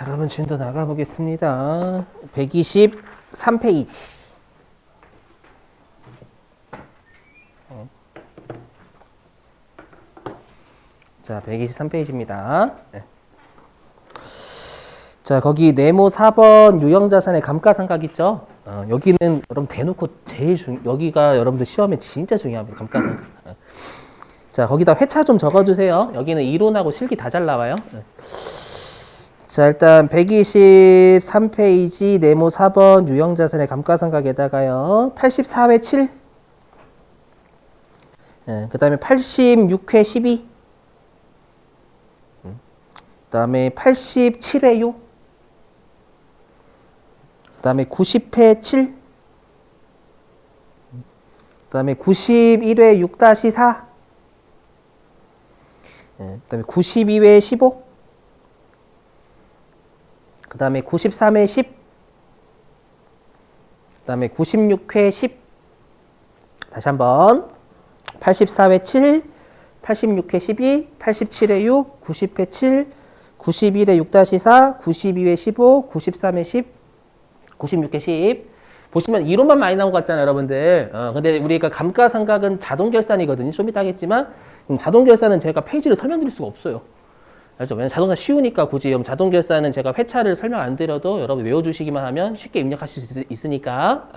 여러분 진도 나가보겠습니다. 123페이지. 자, 123페이지입니다. 네. 자, 거기 네모 4번 유형자산의 감가상각 있죠? 여기는 여러분 대놓고 여기가 여러분들 시험에 진짜 중요합니다. 감가상각. 자, 거기다 회차 좀 적어주세요. 여기는 이론하고 실기 다 잘 나와요. 자, 일단 123페이지 네모 4번 유형자산의 감가상각에다가요. 84회 7. 그 다음에 86회 12. 그 다음에 87회 6. 그 다음에 90회 7. 그 다음에 91회 6-4. 그 다음에 92회 15. 그 다음에 93회 10. 그 다음에 96회 10. 다시 한번. 84회 7, 86회 12, 87회 6, 90회 7, 91회 6-4, 92회 15, 93회 10, 96회 10. 보시면 이론만 많이 나온 것 같잖아요, 여러분들. 근데 우리가 감가상각은 자동결산이거든요. 좀 이따 하겠지만 자동결산은 제가 페이지를 설명드릴 수가 없어요. 알죠? 왜냐면 자동차 쉬우니까 굳이 자동결산은 제가 회차를 설명 안 드려도 여러분 외워주시기만 하면 쉽게 입력하실 수 있으니까.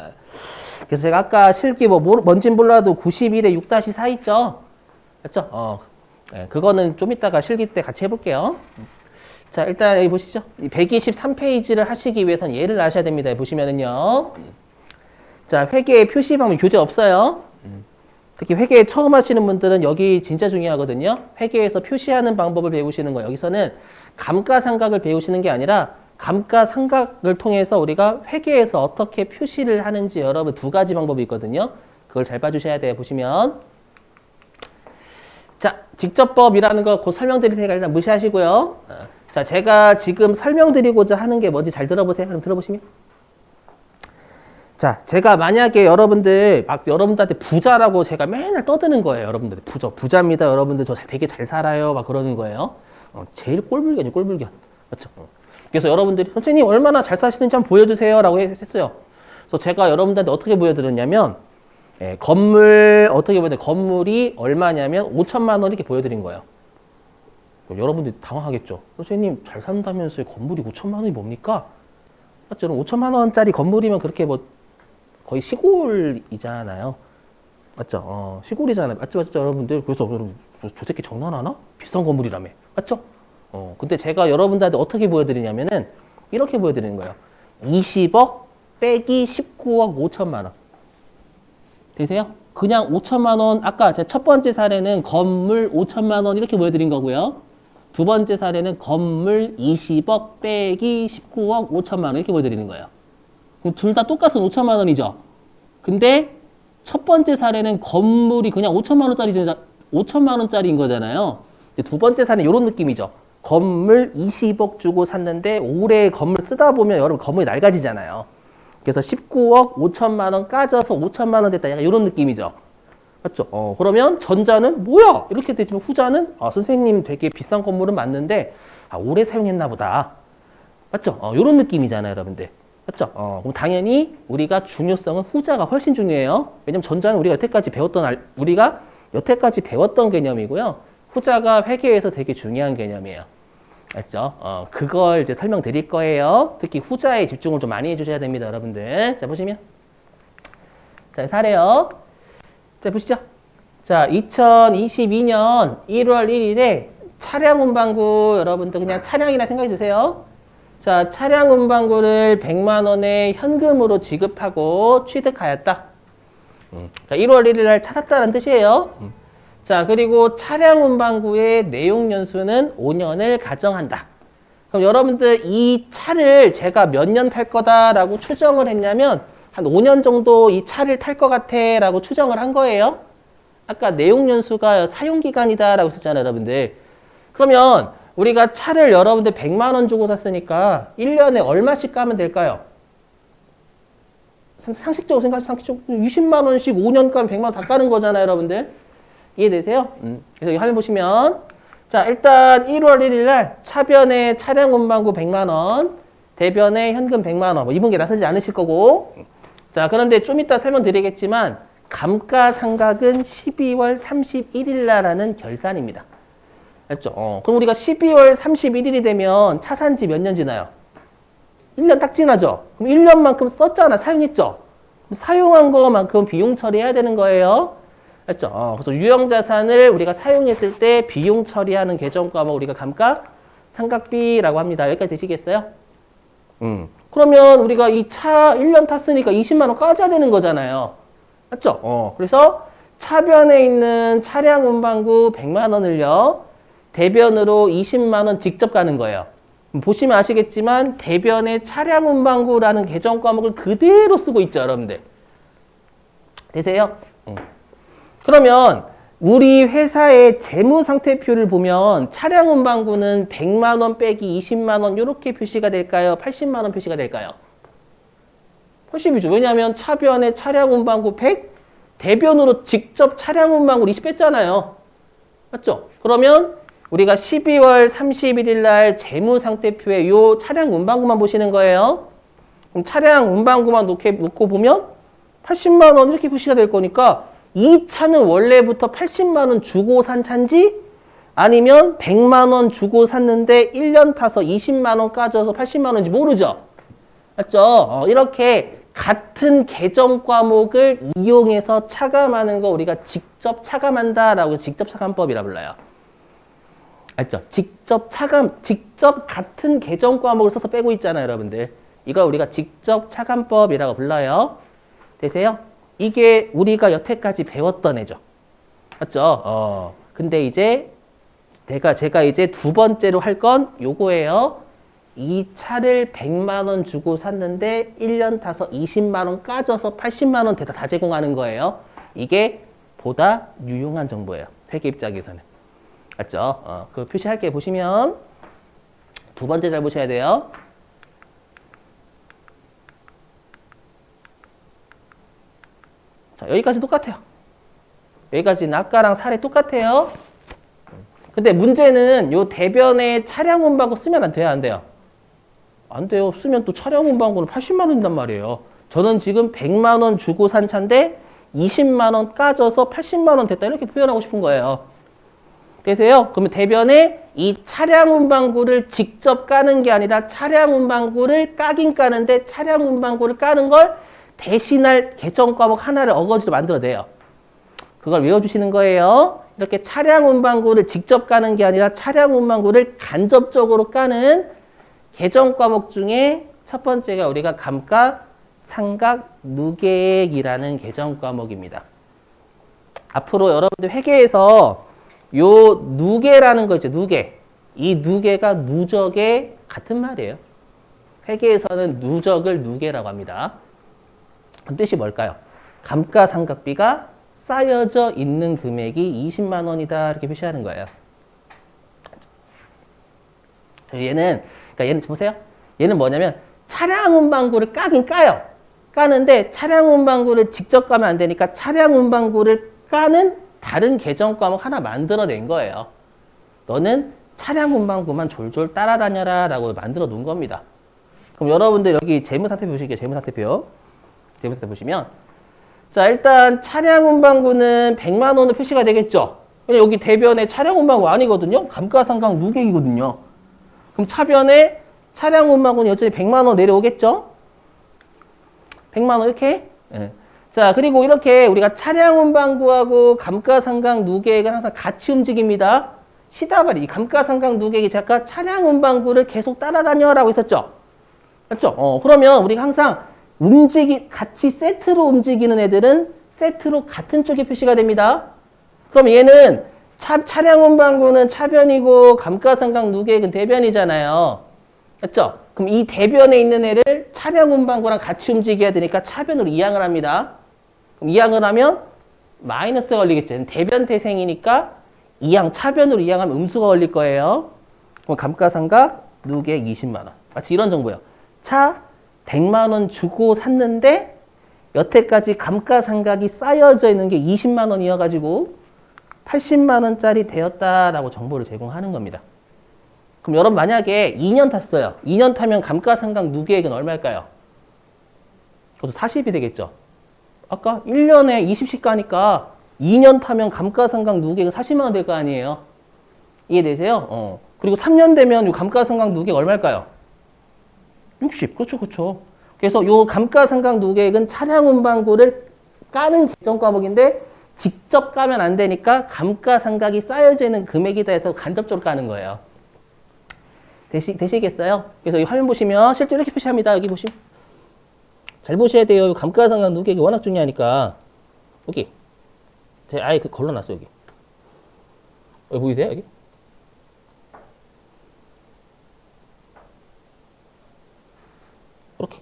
그래서 제가 아까 실기 뭔진 몰라도 91에 6-4 있죠? 맞죠? 네, 그거는 좀 이따가 실기 때 같이 해볼게요. 자, 일단 여기 보시죠. 123페이지를 하시기 위해선 예를 아셔야 됩니다. 보시면은요. 자, 회계 표시 방법 교재 없어요. 특히 회계 처음 하시는 분들은 여기 진짜 중요하거든요. 회계에서 표시하는 방법을 배우시는 거예요. 여기서는 감가상각을 배우시는 게 아니라 감가상각을 통해서 우리가 회계에서 어떻게 표시를 하는지 여러분 두 가지 방법이 있거든요. 그걸 잘 봐주셔야 돼요. 보시면. 자, 직접법이라는 거 곧 설명드릴 테니까 일단 무시하시고요. 자, 제가 지금 설명드리고자 하는 게 뭔지 잘 들어보세요. 그럼 들어보시면. 자, 제가 만약에 여러분들한테 부자라고 제가 맨날 떠드는 거예요. 여러분들 부자입니다. 여러분들 저 되게 잘 살아요. 막 그러는 거예요. 제일 꼴불견이 꼴불견. 맞죠? 그래서 여러분들이 선생님 얼마나 잘 사시는지 한번 보여주세요. 라고 했어요. 그래서 제가 여러분들한테 어떻게 보여드렸냐면, 건물이 얼마냐면 5천만 원 이렇게 보여드린 거예요. 여러분들이 당황하겠죠. 선생님 잘 산다면서요. 건물이 5천만 원이 뭡니까? 맞죠? 5천만 원짜리 건물이면 그렇게 거의 시골이잖아요. 맞죠? 시골이잖아요. 맞죠, 여러분들? 그래서 저 새끼 장난하나? 비싼 건물이라며. 맞죠? 근데 제가 여러분들한테 어떻게 보여드리냐면은 이렇게 보여드리는 거예요. 20억 빼기 19억 5천만 원. 되세요? 그냥 5천만 원, 아까 제 첫 번째 사례는 건물 5천만 원 이렇게 보여드린 거고요. 두 번째 사례는 건물 20억 빼기 19억 5천만 원 이렇게 보여드리는 거예요. 그럼 둘 다 똑같은 5천만 원이죠. 근데 첫 번째 사례는 건물이 그냥 5천만 원짜리인 거잖아요. 두 번째 사례는 이런 느낌이죠. 건물 20억 주고 샀는데 올해 건물 쓰다 보면 여러분 건물이 낡아지잖아요. 그래서 19억 5천만 원 까져서 5천만 원 됐다. 약간 이런 느낌이죠. 맞죠? 그러면 전자는 뭐야? 이렇게 되지만 후자는 선생님 되게 비싼 건물은 맞는데 오래 사용했나 보다. 맞죠? 이런 느낌이잖아요, 여러분들. 맞죠? 그럼 당연히 우리가 중요성은 후자가 훨씬 중요해요. 왜냐면 전자는 우리가 여태까지 배웠던 개념이고요. 후자가 회계에서 되게 중요한 개념이에요. 맞죠? 그걸 이제 설명드릴 거예요. 특히 후자에 집중을 좀 많이 해주셔야 됩니다, 여러분들. 자, 보시면. 자, 사례요. 자, 보시죠. 자, 2022년 1월 1일에 차량 운반구 여러분들 그냥 차량이라 생각해 주세요. 자, 차량 운반구를 100만 원에 현금으로 지급하고 취득하였다. 자, 1월 1일 날 차 샀다는 뜻이에요. 자, 그리고 차량 운반구의 내용 연수는 5년을 가정한다. 그럼 여러분들 이 차를 제가 몇 년 탈 거다라고 추정을 했냐면 한 5년 정도 이 차를 탈 것 같아 라고 추정을 한 거예요. 아까 내용 연수가 사용 기간이다라고 했잖아요, 여러분들. 그러면 우리가 차를 여러분들 100만 원 주고 샀으니까 1년에 얼마씩 까면 될까요? 상식적으로 생각하시면 20만 원씩 5년 까면 100만 원 다 까는 거잖아요, 여러분들. 이해되세요? 그래서 이 화면 보시면 자, 일단 1월 1일 날 차변에 차량 운반구 100만 원, 대변에 현금 100만 원. 뭐 이분께 나서지 않으실 거고. 자, 그런데 좀 이따 설명드리겠지만 감가상각은 12월 31일 날 하는 결산입니다. 알죠? 그럼 우리가 12월 31일이 되면 차 산지 몇 년 지나요? 1년 딱 지나죠? 그럼 1년만큼 썼잖아. 사용했죠? 그럼 사용한 거만큼 비용 처리해야 되는 거예요. 알죠? 그래서 유형자산을 우리가 사용했을 때 비용 처리하는 계정 과목 우리가 감가상각비라고 합니다. 여기까지 되시겠어요? 그러면 우리가 이 차 1년 탔으니까 20만 원 까줘야 되는 거잖아요. 맞죠? 그래서 차변에 있는 차량 운반구 100만 원을요. 대변으로 20만 원 직접 가는 거예요. 보시면 아시겠지만 대변에 차량 운반구라는 계정 과목을 그대로 쓰고 있죠, 여러분들. 되세요? 그러면 우리 회사의 재무상태표를 보면 차량 운반구는 100만 원 빼기 20만 원 이렇게 표시가 될까요? 80만 원 표시가 될까요? 80이죠. 왜냐하면 차변에 차량 운반구 100, 대변으로 직접 차량 운반구 20 뺐잖아요. 맞죠? 그러면 우리가 12월 31일 날 재무상태표에 요 차량 운반구만 보시는 거예요. 그럼 차량 운반구만 놓고 보면 80만 원 이렇게 표시가 될 거니까 이 차는 원래부터 80만 원 주고 산 차인지 아니면 100만 원 주고 샀는데 1년 타서 20만 원 까져서 80만 원인지 모르죠. 맞죠? 이렇게 같은 계정 과목을 이용해서 차감하는 거 우리가 직접 차감한다라고 직접 차감법이라 불러요. 알죠? 직접 같은 계정 과목을 써서 빼고 있잖아요, 여러분들. 이걸 우리가 직접 차감법이라고 불러요. 되세요? 이게 우리가 여태까지 배웠던 애죠. 맞죠? 근데 이제 제가 이제 두 번째로 할 건 요거예요. 이 차를 100만 원 주고 샀는데 1년 타서 20만 원 까져서 80만 원 대다 다 제공하는 거예요. 이게 보다 유용한 정보예요. 회계 입장에서는. 맞죠? 그 표시할게 보시면 두 번째 잘 보셔야 돼요. 자, 여기까지 똑같아요. 여기까지는 아까랑 사례 똑같아요. 근데 문제는 요 대변에 차량 운반구 쓰면 안 돼요, 안 돼요? 안 돼요. 쓰면 또 차량 운반구는 80만 원이란 말이에요. 저는 지금 100만 원 주고 산 차인데 20만 원 까져서 80만 원 됐다 이렇게 표현하고 싶은 거예요. 되세요? 그러면 대변에 이 차량 운반구를 직접 까는 게 아니라 차량 운반구를 까긴 까는데 차량 운반구를 까는 걸 대신할 계정 과목 하나를 어거지로 만들어내요. 그걸 외워주시는 거예요. 이렇게 차량 운반구를 직접 까는 게 아니라 차량 운반구를 간접적으로 까는 계정 과목 중에 첫 번째가 우리가 감가상각 누계액이라는 계정 과목입니다. 앞으로 여러분들 회계에서 요 누계라는 거 있죠, 누계. 이 누계가 누적의 같은 말이에요. 회계에서는 누적을 누계라고 합니다. 뜻이 뭘까요? 감가상각비가 쌓여져 있는 금액이 20만 원이다 이렇게 표시하는 거예요. 얘는 보세요. 얘는 뭐냐면 차량 운반구를 까긴 까요. 까는데 차량 운반구를 직접 까면 안 되니까 차량 운반구를 까는 다른 계정 과목 하나 만들어낸 거예요. 너는 차량 운반구만 졸졸 따라다녀라 라고 만들어 놓은 겁니다. 그럼 여러분들 여기 재무상태표 보실게요. 재무상태표 보시면 자, 일단 차량 운반구는 100만 원으로 표시가 되겠죠. 근데 여기 대변에 차량 운반구 아니거든요. 감가상각 누계이거든요. 그럼 차변에 차량 운반구는 여전히 100만 원 내려오겠죠. 100만 원 이렇게. 네. 자, 그리고 이렇게 우리가 차량 운반구하고 감가상각 누계액은 항상 같이 움직입니다. 시다발이 이 감가상각 누계액이 제가 차량 운반구를 계속 따라다녀라고 했었죠. 맞죠? 그러면 우리가 항상 같이 세트로 움직이는 애들은 세트로 같은 쪽에 표시가 됩니다. 그럼 얘는 차량 운반구는 차변이고 감가상각 누계액은 대변이잖아요. 맞죠? 그럼 이 대변에 있는 애를 차량 운반구랑 같이 움직여야 되니까 차변으로 이항을 합니다. 그럼 이항을 하면 마이너스가 걸리겠죠. 대변 태생이니까 차변으로 이항하면 음수가 걸릴 거예요. 그럼 감가상각 누계액 20만 원. 마치 이런 정보예요. 차 100만 원 주고 샀는데 여태까지 감가상각이 쌓여져 있는 게 20만 원이어가지고 80만 원짜리 되었다라고 정보를 제공하는 겁니다. 그럼 여러분 만약에 2년 탔어요. 2년 타면 감가상각 누계액은 얼마일까요? 그것도 40이 되겠죠. 아까 1년에 20씩 가니까 2년 타면 감가상각 누계액은 40만 원 될 거 아니에요. 이해되세요? 그리고 3년 되면 이 감가상각 누계액 얼마일까요? 60. 그렇죠, 그렇죠. 그래서 이 감가상각 누계액은 차량 운반고를 까는 계정 과목인데 직접 까면 안 되니까 감가상각이 쌓여지는 금액이다 해서 간접적으로 까는 거예요. 되시겠어요? 그래서 이 화면 보시면 실제로 이렇게 표시합니다. 여기 보시면. 잘 보셔야 돼요. 감가상각 누계액이 워낙 중요하니까. 여기. 제가 아예 걸러놨어요, 여기. 여기 보이세요, 여기? 이렇게.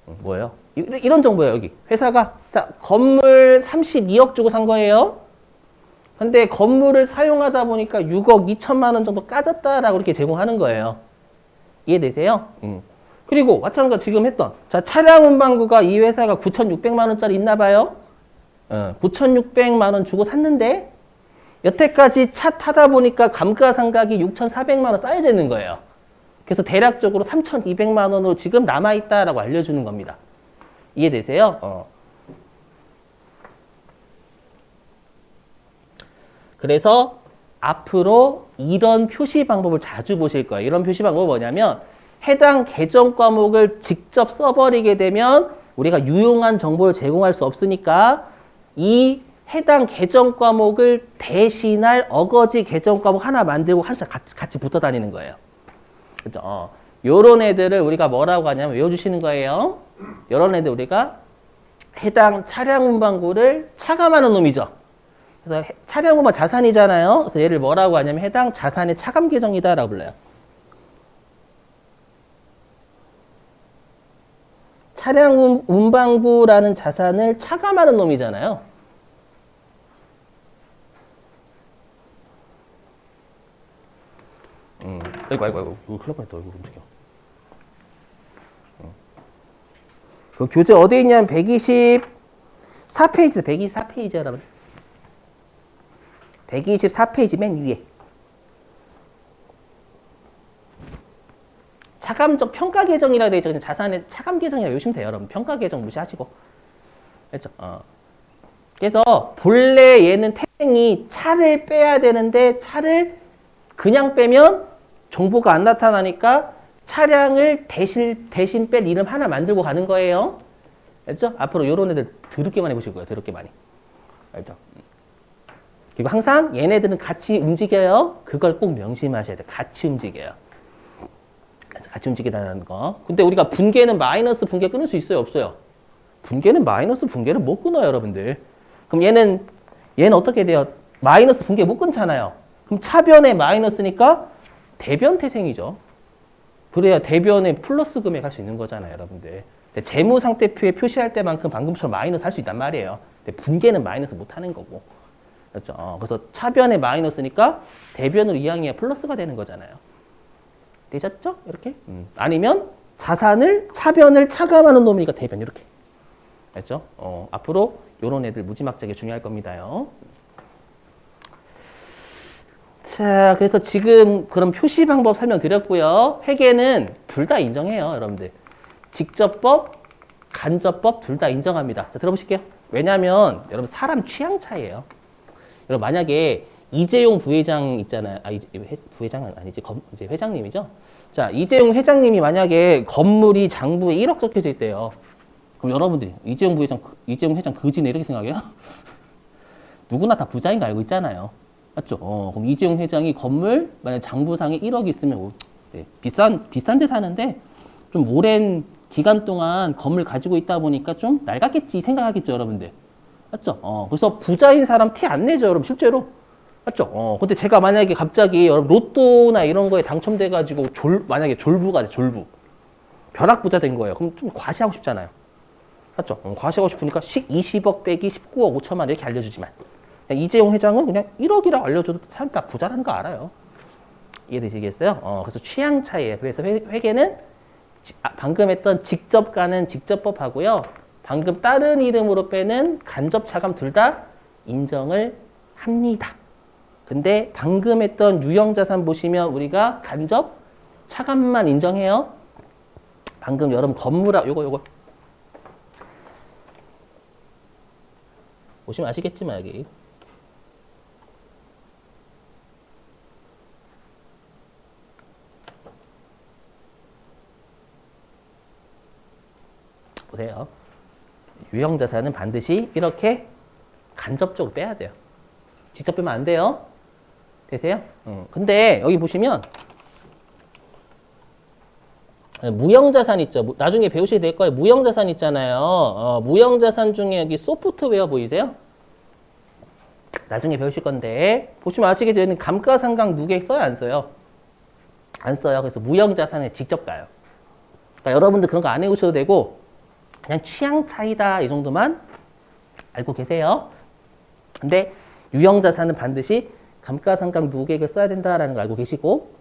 뭐예요? 이런 정보예요, 여기. 회사가, 자, 건물 32억 주고 산 거예요. 근데 건물을 사용하다 보니까 6억 2천만 원 정도 까졌다라고 이렇게 제공하는 거예요. 이해되세요? 그리고 마찬가지로 지금 했던, 자, 차량 운반구가 이 회사가 9,600만 원짜리 있나 봐요. 9,600만 원 주고 샀는데 여태까지 차 타다 보니까 감가상각이 6,400만 원 쌓여져 있는 거예요. 그래서 대략적으로 3,200만 원으로 지금 남아있다라고 알려주는 겁니다. 이해되세요? 그래서 앞으로 이런 표시 방법을 자주 보실 거예요. 이런 표시 방법은 뭐냐면 해당 계정 과목을 직접 써버리게 되면 우리가 유용한 정보를 제공할 수 없으니까 이 해당 계정 과목을 대신할 어거지 계정 과목 하나 만들고 하나씩 같이 붙어 다니는 거예요. 그죠? 요런 애들을 우리가 뭐라고 하냐면 외워주시는 거예요. 요런 애들 우리가 해당 차량 운반고를 차감하는 놈이죠. 그래서 차량 운반 자산이잖아요. 그래서 얘를 뭐라고 하냐면 해당 자산의 차감 계정이다라고 불러요. 차량 운반구라는 자산을 차감하는 놈이잖아요. 아이고, 이거 큰일 날 뻔했다. 이거 움직여. 그 교재 어디에 있냐면 124페이지, 124페이지 여러분. 124페이지 맨 위에. 차감적 평가 계정이라고 되어 있죠. 그냥 자산의 차감 계정이라고 외우시면 돼요. 여러분. 평가 계정 무시하시고. 그렇죠? 그래서 본래 얘는 태생이 차를 빼야 되는데 차를 그냥 빼면 정보가 안 나타나니까 차량을 대신 뺄 이름 하나 만들고 가는 거예요. 알죠? 앞으로 이런 애들 더럽게 많이 보실 거예요. 더럽게 많이. 알죠? 그리고 항상 얘네들은 같이 움직여요. 그걸 꼭 명심하셔야 돼요. 같이 움직여요. 같이 움직이다는 거. 근데 우리가 분계는 마이너스 분계 끊을 수 있어요? 없어요? 분계는 마이너스 분계를 못 끊어요, 여러분들. 그럼 얘는 어떻게 돼요? 마이너스 분계 못 끊잖아요. 그럼 차변에 마이너스니까 대변 태생이죠. 그래야 대변에 플러스 금액 할 수 있는 거잖아요, 여러분들. 재무상태표에 표시할 때만큼 방금처럼 마이너스 할 수 있단 말이에요. 근데 분계는 마이너스 못 하는 거고. 그렇죠? 그래서 차변에 마이너스니까 대변으로 이항해야 플러스가 되는 거잖아요. 되셨죠? 이렇게? 아니면 자산을 차변을 차감하는 놈이니까 대변 이렇게. 알죠? 앞으로 이런 애들 무지막지하게 중요할 겁니다요. 자, 그래서 지금 그런 표시 방법 설명드렸고요. 회계는 둘 다 인정해요, 여러분들. 직접법, 간접법 둘 다 인정합니다. 자, 들어보실게요. 왜냐하면 여러분 사람 취향 차이예요. 여러분 만약에 이재용 부회장 있잖아요. 부회장은 아니지. 이제 회장님이죠. 자, 이재용 회장님이 만약에 건물이 장부에 1억 적혀져 있대요. 그럼 여러분들이 이재용 회장 거지네 이렇게 생각해요? 누구나 다 부자인 거 알고 있잖아요. 맞죠? 그럼 이재용 회장이 건물 만약 장부상에 1억이 있으면 비싼 데 사는데 좀 오랜 기간 동안 건물 가지고 있다 보니까 좀 낡았겠지 생각하겠죠, 여러분들. 맞죠? 그래서 부자인 사람 티 안 내죠, 여러분, 실제로. 맞죠? 근데 제가 만약에 갑자기 여러분 로또나 이런 거에 당첨돼가지고 만약에 졸부가 돼, 졸부. 벼락부자 된 거예요. 그럼 좀 과시하고 싶잖아요. 맞죠? 과시하고 싶으니까 20억 빼기 19억 5천만 이렇게 알려주지만 이재용 회장은 그냥 1억이라고 알려줘도 사람 다 부자라는 거 알아요. 이해되시겠어요? 그래서 취향 차이예요. 그래서 회계는 방금 했던 직접 가는 직접법 하고요. 방금 다른 이름으로 빼는 간접 차감 둘 다 인정을 합니다. 근데 방금 했던 유형자산 보시면 우리가 간접 차감만 인정해요. 방금 여러분 요거 보시면 아시겠지만 여기 보세요. 유형자산은 반드시 이렇게 간접적으로 빼야 돼요. 직접 빼면 안 돼요. 되세요? 근데 여기 보시면 무형자산 있죠. 나중에 배우시게 될 거예요. 무형자산 있잖아요. 무형자산 중에 여기 소프트웨어 보이세요? 나중에 배우실 건데 보시면 아시겠죠? 얘는 감가상각 누계 써요? 안 써요? 안 써요. 그래서 무형자산에 직접 가요. 그러니까 여러분들 그런 거 안 해오셔도 되고 그냥 취향 차이다 이 정도만 알고 계세요. 근데 유형자산은 반드시 감가상각 누계액을 써야 된다라는 거 알고 계시고